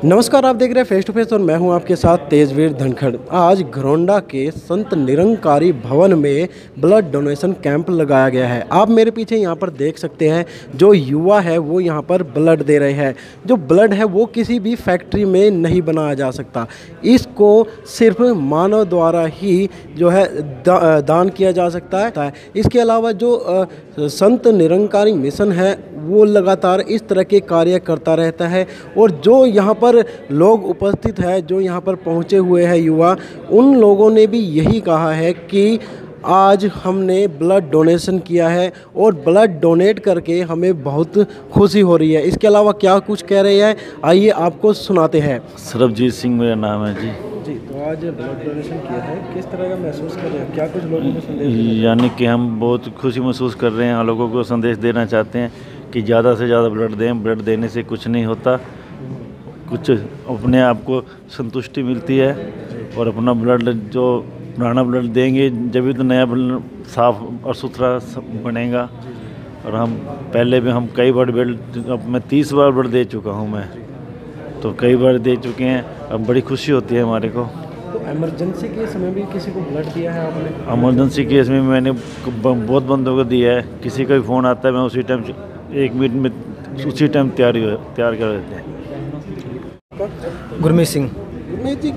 नमस्कार, आप देख रहे हैं फेस टू फेस और मैं हूं आपके साथ तेजवीर धनखड़। आज घरौंडा के संत निरंकारी भवन में ब्लड डोनेशन कैंप लगाया गया है। आप मेरे पीछे यहां पर देख सकते हैं, जो युवा है वो यहां पर ब्लड दे रहे हैं। जो ब्लड है वो किसी भी फैक्ट्री में नहीं बनाया जा सकता, इसको सिर्फ मानव द्वारा ही जो है दान किया जा सकता है। इसके अलावा जो संत निरंकारी मिशन है वो लगातार इस तरह के कार्य करता रहता है। और जो यहाँ पर लोग उपस्थित है, जो यहाँ पर पहुँचे हुए हैं युवा, उन लोगों ने भी यही कहा है कि आज हमने ब्लड डोनेशन किया है और ब्लड डोनेट करके हमें बहुत खुशी हो रही है। इसके अलावा क्या कुछ कह रहे हैं, आइए आपको सुनाते हैं। सरबजीत सिंह मेरा नाम है जी। तो आज ब्लड डोनेशन किया है, किस तरह का महसूस कर रहे हैं? क्या कुछ लोगों को संदेश? यानी कि हम बहुत खुशी महसूस कर रहे हैं, लोगों को संदेश देना चाहते हैं कि ज़्यादा से ज़्यादा ब्लड दें। ब्लड देने से कुछ नहीं होता, कुछ अपने आप को संतुष्टि मिलती है और अपना ब्लड जो पुराना ब्लड देंगे जब भी तो नया ब्लड साफ और सुथरा बनेगा। और हम पहले भी हम कई बार ब्लड, अब मैं 30 बार ब्लड दे चुका हूँ, मैं तो कई बार दे चुके हैं। अब बड़ी खुशी होती है हमारे को। तो इमरजेंसी के समय भी किसी को ब्लड दिया है आपने? इमरजेंसी केस में मैंने बहुत बंदों को दिया है। किसी का भी फ़ोन आता है, मैं उसी टाइम 1 मिनट में उसी टाइम तैयार कर देते हैं। गुरमीत सिंह। गुरमीत जी,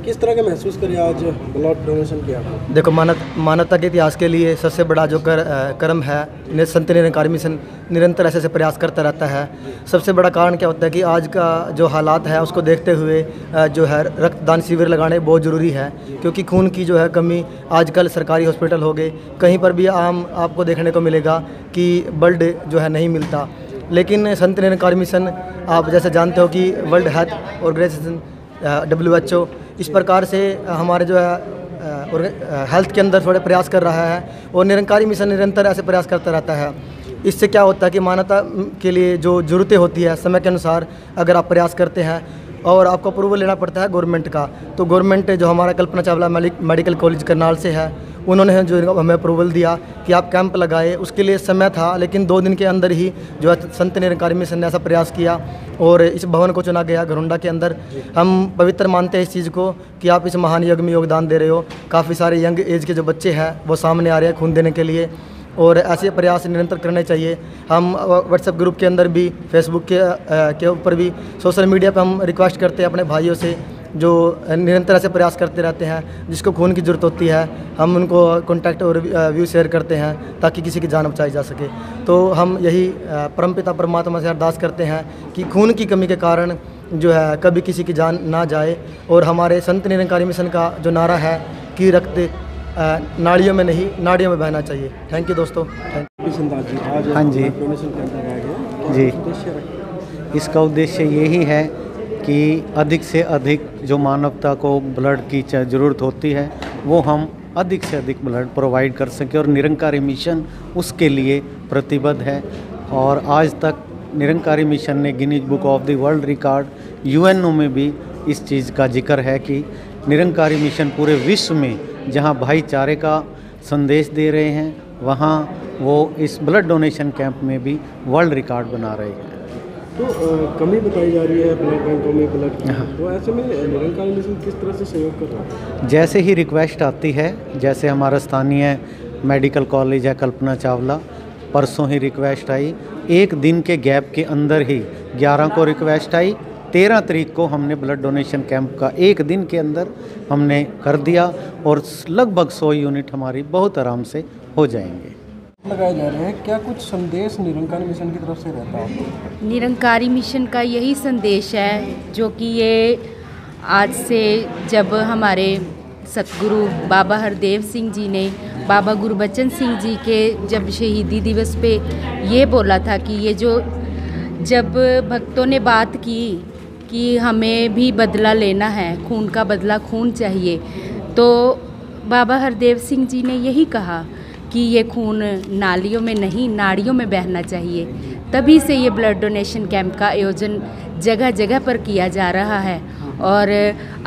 किस तरह का महसूस करिए आज ब्लड डोनेशन किया? देखो, मानवता के इतिहास के लिए सबसे बड़ा जो कर्म है, संत निरंकारी मिशन निरंतर ऐसे प्रयास करता रहता है। सबसे बड़ा कारण क्या होता है कि आज का जो हालात है उसको देखते हुए जो है रक्तदान शिविर लगाने बहुत ज़रूरी है। क्योंकि खून की जो है कमी आजकल सरकारी हॉस्पिटल हो गए, कहीं पर भी आम आपको देखने को मिलेगा कि ब्लड जो है नहीं मिलता। लेकिन संत निरंकारी मिशन, आप जैसे जानते हो कि वर्ल्ड हेल्थ ऑर्गेनाइजेशन WHO इस प्रकार से हमारे जो है हेल्थ के अंदर थोड़े प्रयास कर रहा है और निरंकारी मिशन निरंतर ऐसे प्रयास करता रहता है। इससे क्या होता है कि मानवता के लिए जो ज़रूरतें होती है समय के अनुसार अगर आप प्रयास करते हैं और आपको अप्रूवल लेना पड़ता है गवर्नमेंट का, तो गवर्नमेंट जो हमारा कल्पना चावला मेडिकल कॉलेज करनाल से है, उन्होंने जो हमें अप्रूवल दिया कि आप कैंप लगाए। उसके लिए समय था, लेकिन 2 दिन के अंदर ही जो है संत निरंकारी मिशन ने ऐसा प्रयास किया और इस भवन को चुना गया घरौंडा के अंदर। हम पवित्र मानते हैं इस चीज़ को कि आप इस महान यज्ञ में योगदान दे रहे हो। काफ़ी सारे यंग एज के जो बच्चे हैं वो सामने आ रहे हैं खून देने के लिए, और ऐसे प्रयास निरंतर करने चाहिए। हम व्हाट्सएप ग्रुप के अंदर भी, फेसबुक के ऊपर भी, सोशल मीडिया पर हम रिक्वेस्ट करते हैं अपने भाइयों से जो निरंतर ऐसे प्रयास करते रहते हैं, जिसको खून की ज़रूरत होती है, हम उनको कॉन्टैक्ट और व्यू शेयर करते हैं ताकि किसी की जान बचाई जा सके। तो हम यही परमपिता परमात्मा से अरदास करते हैं कि खून की कमी के कारण जो है कभी किसी की जान ना जाए। और हमारे संत निरंकारी मिशन का जो नारा है कि रक्त नाड़ियों में नहीं नाड़ियों में बहना चाहिए। थैंक यू दोस्तों। हाँ जी जी, इसका उद्देश्य यही है कि अधिक से अधिक जो मानवता को ब्लड की ज़रूरत होती है वो हम अधिक से अधिक ब्लड प्रोवाइड कर सकें, और निरंकारी मिशन उसके लिए प्रतिबद्ध है। और आज तक निरंकारी मिशन ने Guinness book of the world record UNO में भी इस चीज़ का जिक्र है कि निरंकारी मिशन पूरे विश्व में जहां भाईचारे का संदेश दे रहे हैं, वहां वो इस ब्लड डोनेशन कैंप में भी वर्ल्ड रिकॉर्ड बना रहे हैं। तो कमी बताई जा रही है ब्लड बैंकों में ब्लड की, तो ऐसे में निरंकारी मिशन किस तरह से सहयोग कर रहा है? जैसे ही रिक्वेस्ट आती है, जैसे हमारा स्थानीय मेडिकल कॉलेज है कल्पना चावला, परसों ही रिक्वेस्ट आई, 1 दिन के गैप के अंदर ही 11 को रिक्वेस्ट आई, 13 तारीख को हमने ब्लड डोनेशन कैंप का 1 दिन के अंदर हमने कर दिया और लगभग 100 यूनिट हमारी बहुत आराम से हो जाएंगे। लगाए जा रहे हैं, क्या कुछ संदेश निरंकारी मिशन की तरफ से रहता है? निरंकारी मिशन का यही संदेश है जो कि ये आज से जब हमारे सतगुरु बाबा हरदेव सिंह जी ने बाबा गुरबचन सिंह जी के जब शहीदी दिवस पे ये बोला था कि ये जो जब भक्तों ने बात की कि हमें भी बदला लेना है, खून का बदला खून चाहिए, तो बाबा हरदेव सिंह जी ने यही कहा कि ये खून नालियों में नहीं नाड़ियों में बहना चाहिए। तभी से ये ब्लड डोनेशन कैंप का आयोजन जगह जगह पर किया जा रहा है और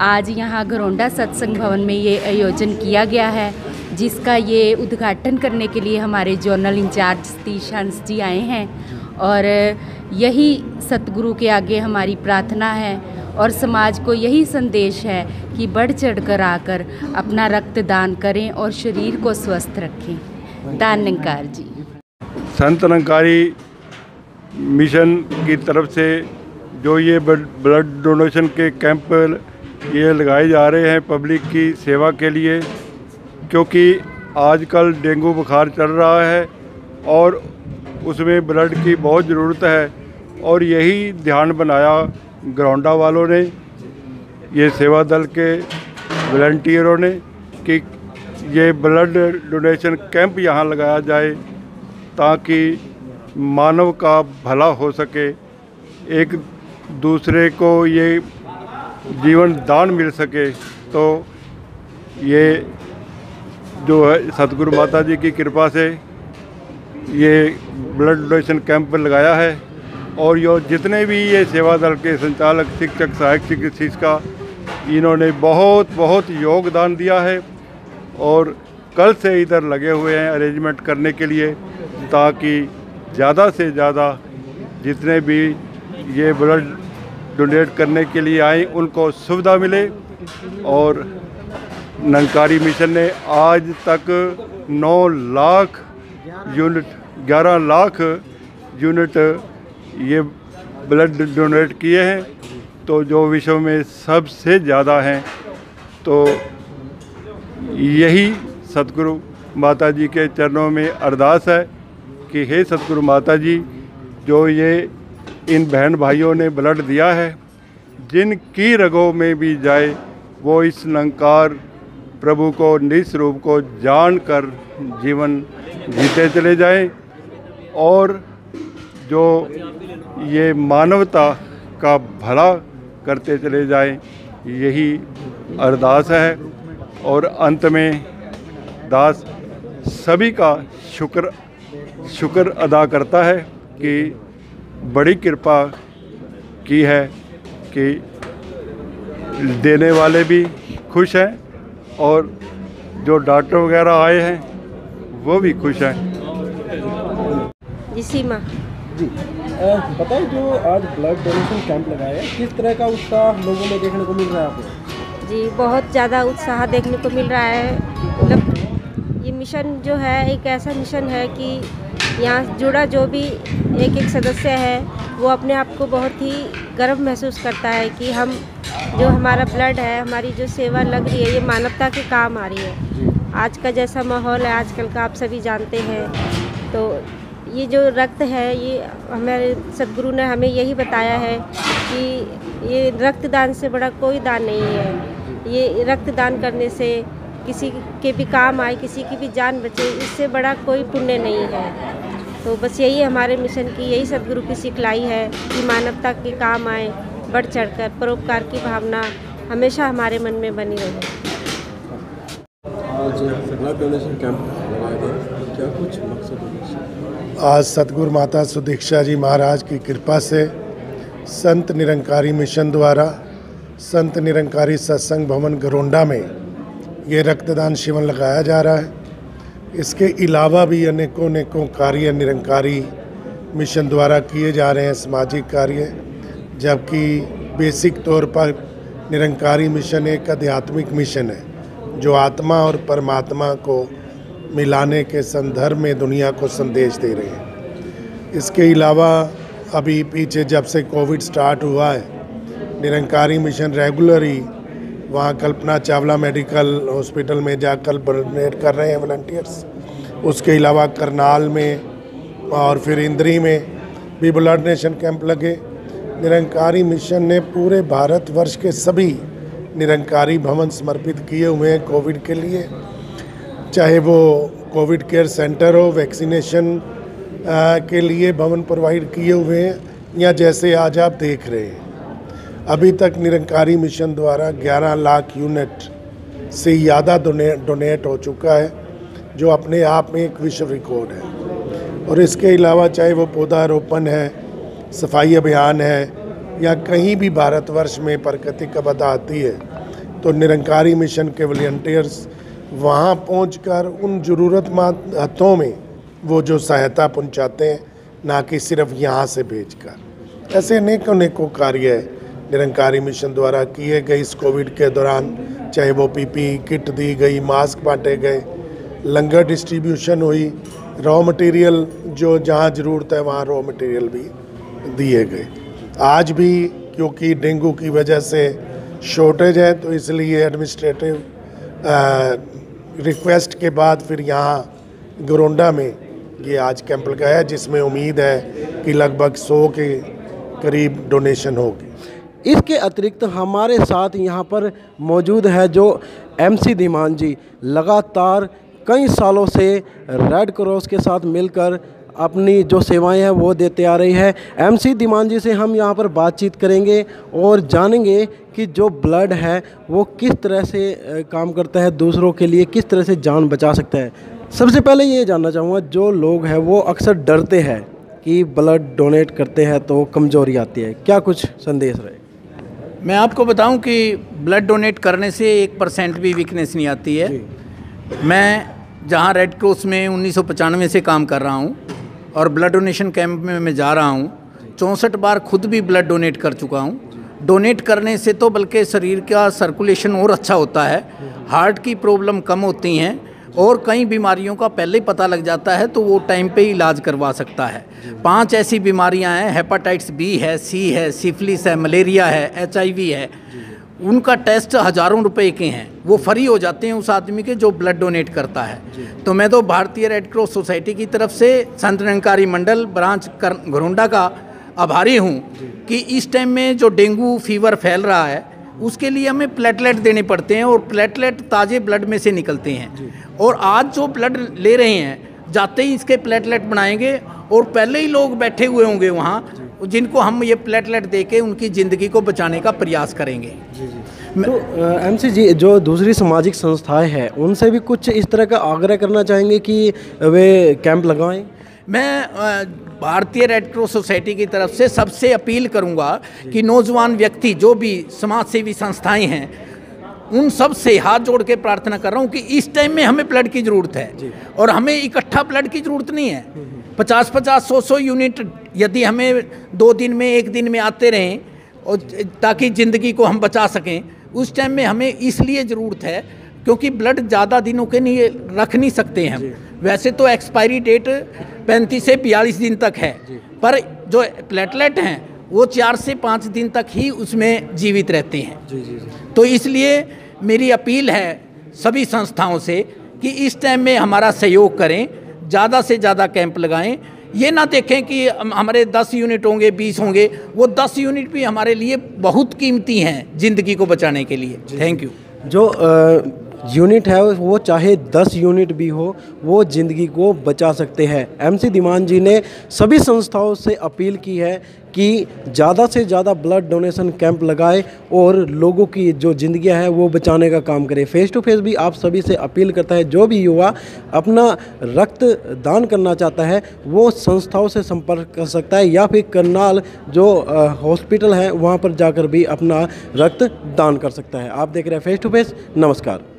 आज यहाँ घरौंडा सत्संग भवन में ये आयोजन किया गया है, जिसका ये उद्घाटन करने के लिए हमारे जोनल इंचार्ज सतीश हंस जी आए हैं। और यही सतगुरु के आगे हमारी प्रार्थना है और समाज को यही संदेश है कि बढ़ चढ़कर आकर अपना रक्तदान करें और शरीर को स्वस्थ रखें। दान निरंकार जी। संत निरंकारी मिशन की तरफ से जो ये ब्लड डोनेशन के कैंप ये लगाए जा रहे हैं पब्लिक की सेवा के लिए, क्योंकि आजकल डेंगू बुखार चल रहा है और उसमें ब्लड की बहुत ज़रूरत है। और यही ध्यान बनाया ग्राउंडा वालों ने, ये सेवा दल के वॉलंटियरों ने, कि ये ब्लड डोनेशन कैंप यहाँ लगाया जाए ताकि मानव का भला हो सके, एक दूसरे को ये जीवन दान मिल सके। तो ये जो है सतगुरु माता जी की कृपा से ये ब्लड डोनेशन कैंप लगाया है। और यो जितने भी ये सेवा दल के संचालक, शिक्षक, सहायक शिक्षिका, इन्होंने बहुत बहुत योगदान दिया है और कल से इधर लगे हुए हैं अरेंजमेंट करने के लिए, ताकि ज़्यादा से ज़्यादा जितने भी ये ब्लड डोनेट करने के लिए आए उनको सुविधा मिले। और निरंकारी मिशन ने आज तक 9 लाख यूनिट, 11 लाख यूनिट ये ब्लड डोनेट किए हैं, तो जो विश्व में सबसे ज़्यादा हैं। तो यही सतगुरु माता जी के चरणों में अरदास है कि हे सतगुरु माता जी, जो ये इन बहन भाइयों ने ब्लड दिया है, जिनकी रगों में भी जाए वो इस निरंकार प्रभु को, निज रूप को जानकर जीवन जीते चले जाएं। और जो ये मानवता का भला करते चले जाएं, यही अरदास है। और अंत में दास सभी का शुक्र अदा करता है कि बड़ी कृपा की है कि देने वाले भी खुश हैं और जो डॉक्टर वगैरह आए हैं वो भी खुश हैं। जी सीमा जी बताइए, जो आज ब्लड डोनेशन कैंप लगाया है, किस तरह का उत्साह लोगों में देखने को मिल रहा है आपको? जी बहुत ज़्यादा उत्साह देखने को मिल रहा है। मतलब ये मिशन जो है एक ऐसा मिशन है कि यहाँ जुड़ा जो भी एक सदस्य है वो अपने आप को बहुत ही गर्व महसूस करता है कि हम जो हमारा ब्लड है, हमारी जो सेवा लग रही है, ये मानवता के काम आ रही है। आज का जैसा माहौल है आजकल का आप सभी जानते हैं, तो ये जो रक्त है, ये हमारे सद्गुरु ने हमें यही बताया है कि ये रक्तदान से बड़ा कोई दान नहीं है। ये रक्तदान करने से किसी के भी काम आए, किसी की भी जान बचे, इससे बड़ा कोई पुण्य नहीं है। तो बस यही हमारे मिशन की, यही सद्गुरु की सिखलाई है कि मानवता के काम आए, बढ़ चढ़कर परोपकार की भावना हमेशा हमारे मन में बनी रहे। आज ब्लड डोनेशन कैंप लगाया गया, क्या कुछ मकसद है? आज सतगुरु माता सुदीक्षा जी महाराज की कृपा से संत निरंकारी मिशन द्वारा संत निरंकारी सत्संग भवन गरोंडा में ये रक्तदान शिविर लगाया जा रहा है। इसके अलावा भी अनेकों कार्य निरंकारी मिशन द्वारा किए जा रहे हैं, सामाजिक कार्य, जबकि बेसिक तौर पर निरंकारी मिशन एक आध्यात्मिक मिशन है जो आत्मा और परमात्मा को मिलाने के संदर्भ में दुनिया को संदेश दे रहे हैं। इसके अलावा अभी पीछे जब से कोविड स्टार्ट हुआ है, निरंकारी मिशन रेगुलर ही वहाँ कल्पना चावला मेडिकल हॉस्पिटल में जाकर डोनेट कर रहे हैं वॉलंटियर्स। उसके अलावा करनाल में और फिर इंद्री में भी ब्लड डोनेशन कैंप लगे। निरंकारी मिशन ने पूरे भारतवर्ष के सभी निरंकारी भवन समर्पित किए हुए हैं कोविड के लिए, चाहे वो कोविड केयर सेंटर हो, वैक्सीनेशन के लिए भवन प्रोवाइड किए हुए हैं, या जैसे आज आप देख रहे हैं अभी तक निरंकारी मिशन द्वारा 11 लाख यूनिट से ज़्यादा डोनेट हो चुका है, जो अपने आप में एक विश्व रिकॉर्ड है। और इसके अलावा चाहे वो पौधारोपण है, सफाई अभियान है, या कहीं भी भारतवर्ष में प्राकृतिक आपदा आती है तो निरंकारी मिशन के वॉलंटियर्स वहाँ पहुंचकर उन ज़रूरतमंद हाथों में वो जो सहायता पहुंचाते हैं, ना कि सिर्फ यहाँ से भेजकर। ऐसे अनेकों कार्य है निरंकारी मिशन द्वारा किए गए इस कोविड के दौरान, चाहे वो पीपीई किट दी गई, मास्क बांटे गए, लंगर डिस्ट्रीब्यूशन हुई, रॉ मटेरियल जो जहाँ ज़रूरत है वहाँ रॉ मटेरियल भी दिए गए। आज भी क्योंकि डेंगू की वजह से शॉर्टेज है तो इसलिए एडमिनिस्ट्रेटिव रिक्वेस्ट के बाद फिर यहाँ गरोंडा में ये आज कैंप लगाया, जिसमें उम्मीद है कि लगभग 100 के करीब डोनेशन होगी। इसके अतिरिक्त हमारे साथ यहाँ पर मौजूद है जो MC धीमान जी, लगातार कई सालों से रेड क्रॉस के साथ मिलकर अपनी जो सेवाएं हैं वो देते आ रही है। MC धीमान जी से हम यहाँ पर बातचीत करेंगे और जानेंगे कि जो ब्लड है वो किस तरह से काम करता है, दूसरों के लिए किस तरह से जान बचा सकता है। सबसे पहले ये जानना चाहूँगा, जो लोग हैं वो अक्सर डरते हैं कि ब्लड डोनेट करते हैं तो कमज़ोरी आती है, क्या कुछ संदेश रहे? मैं आपको बताऊं कि ब्लड डोनेट करने से 1% भी वीकनेस नहीं आती है। मैं जहां रेड क्रॉस में 1995 से काम कर रहा हूं और ब्लड डोनेशन कैंप में मैं जा रहा हूं, 64 बार खुद भी ब्लड डोनेट कर चुका हूं। डोनेट करने से तो बल्कि शरीर का सर्कुलेशन और अच्छा होता है, हार्ट की प्रॉब्लम कम होती हैं और कई बीमारियों का पहले ही पता लग जाता है तो वो टाइम पे ही इलाज करवा सकता है। 5 ऐसी बीमारियां हैं, हेपेटाइटिस बी है, सी है, सिफिलिस है, मलेरिया है, HIV है। उनका टेस्ट हज़ारों रुपए के हैं, वो फ्री हो जाते हैं उस आदमी के जो ब्लड डोनेट करता है। तो मैं तो भारतीय रेड क्रॉस सोसाइटी की तरफ से संत निरंकारी मंडल ब्रांच घरोंडा का आभारी हूँ कि इस टाइम में जो डेंगू फीवर फैल रहा है उसके लिए हमें प्लेटलेट देने पड़ते हैं और प्लेटलेट ताज़े ब्लड में से निकलते हैं। और आज जो ब्लड ले रहे हैं जाते ही इसके प्लेटलेट बनाएंगे और पहले ही लोग बैठे हुए होंगे वहाँ जिनको हम ये प्लेटलेट देके उनकी ज़िंदगी को बचाने का प्रयास करेंगे। तो MC जी, जो दूसरी सामाजिक संस्थाएं हैं उनसे भी कुछ इस तरह का आग्रह करना चाहेंगे कि वे कैंप लगाएं? मैं भारतीय रेड क्रॉस सोसाइटी की तरफ से सबसे अपील करूंगा कि नौजवान व्यक्ति जो भी समाज सेवी संस्थाएं हैं उन सब से हाथ जोड़ के प्रार्थना कर रहा हूं कि इस टाइम में हमें ब्लड की ज़रूरत है और हमें इकट्ठा ब्लड की ज़रूरत नहीं है। 50-50, 100-100 यूनिट यदि हमें 2 दिन में 1 दिन में आते रहें और ताकि ज़िंदगी को हम बचा सकें, उस टाइम में हमें इसलिए ज़रूरत है क्योंकि ब्लड ज़्यादा दिनों के लिए रख नहीं सकते हैं। वैसे तो एक्सपायरी डेट 35 से 42 दिन तक है, पर जो प्लेटलेट हैं वो 4 से 5 दिन तक ही उसमें जीवित रहते हैं। तो इसलिए मेरी अपील है सभी संस्थाओं से कि इस टाइम में हमारा सहयोग करें, ज़्यादा से ज़्यादा कैंप लगाएं। ये ना देखें कि हमारे 10 यूनिट होंगे, 20 होंगे, वो 10 यूनिट भी हमारे लिए बहुत कीमती हैं ज़िंदगी को बचाने के लिए। Thank you. जो यूनिट है वो चाहे 10 यूनिट भी हो, वो ज़िंदगी को बचा सकते हैं। MC धीमान जी ने सभी संस्थाओं से अपील की है कि ज़्यादा से ज़्यादा ब्लड डोनेशन कैंप लगाए और लोगों की जो ज़िंदगियां हैं वो बचाने का काम करें। फेस टू फेस भी आप सभी से अपील करता है, जो भी युवा अपना रक्त दान करना चाहता है वो संस्थाओं से संपर्क कर सकता है या फिर करनाल जो हॉस्पिटल है वहाँ पर जाकर भी अपना रक्त दान कर सकता है। आप देख रहे हैं फेस टू फेस। नमस्कार।